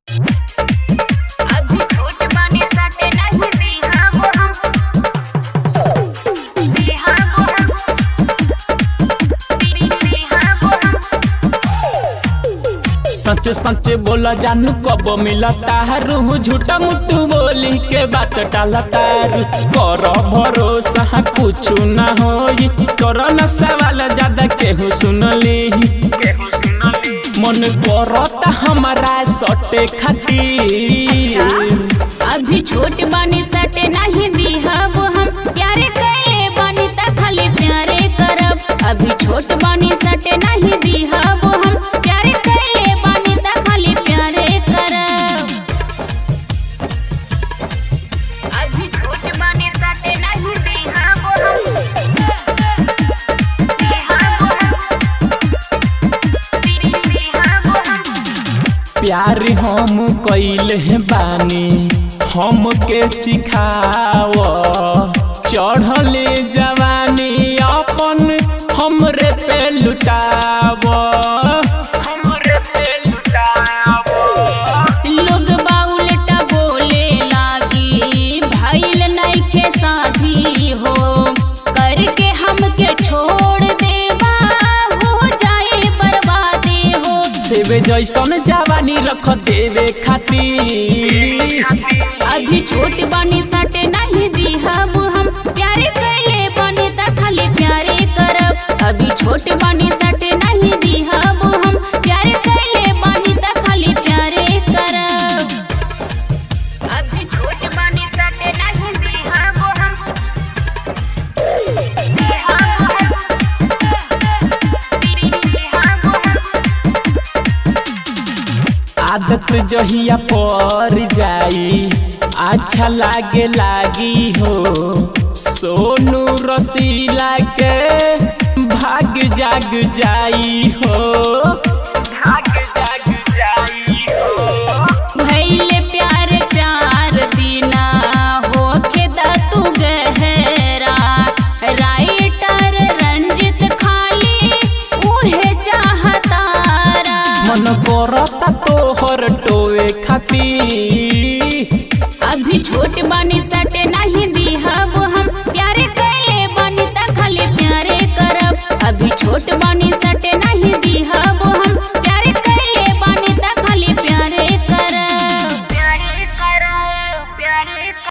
अभी छोट बानी साटे नहीं दिहा वो हम दिहा वो हम दिहा वो हम। सच सच बोला जानू कब मिलता रूह झूठा मुट्ठू बोली के बात टालता कर भरोसा कुछ न होई कर न सवाल ज्यादा केहू सुनली मन करता हमारा सटे खातिर। अभी छोट बानी साटे नहीं दिहा वो हम प्यारे कैले बानी ता खाली प्यारे करब। अभी छोट बानी साटे नहीं दिहा वो हम प्यारे कैले बानी ता खाली प्यारे करब। अभी छोट बानी साटे नहीं दिहा वो हम दिहा वो हम। प्यार हम कइले बानी हमके चिखाव चढ़ले जवानी अपन हमरे पे लुटाव हमरे पे लुटाव। लोग बाउलटा बोले लागी भइल नइखे शादी हो करके हमके छोड़ देवा हो जाए बर्बादी हो। सेवे जैसन जवानी रख देवे खातिर। अभी छोट बानी साटे नहीं दिहब हम प्यारे कैले बानी ता खाली प्यारे करब। अभी छोट बानी साटे नहीं दिहब हम प्यारे कैले बानी ता खाली प्यारे करब। अभी छोट बानी साटे नहीं दिहब हम दिहब आदत जहिया पर जाई अच्छा लागे लागी हो सोनू रसीला के भाग जाग जाई हो।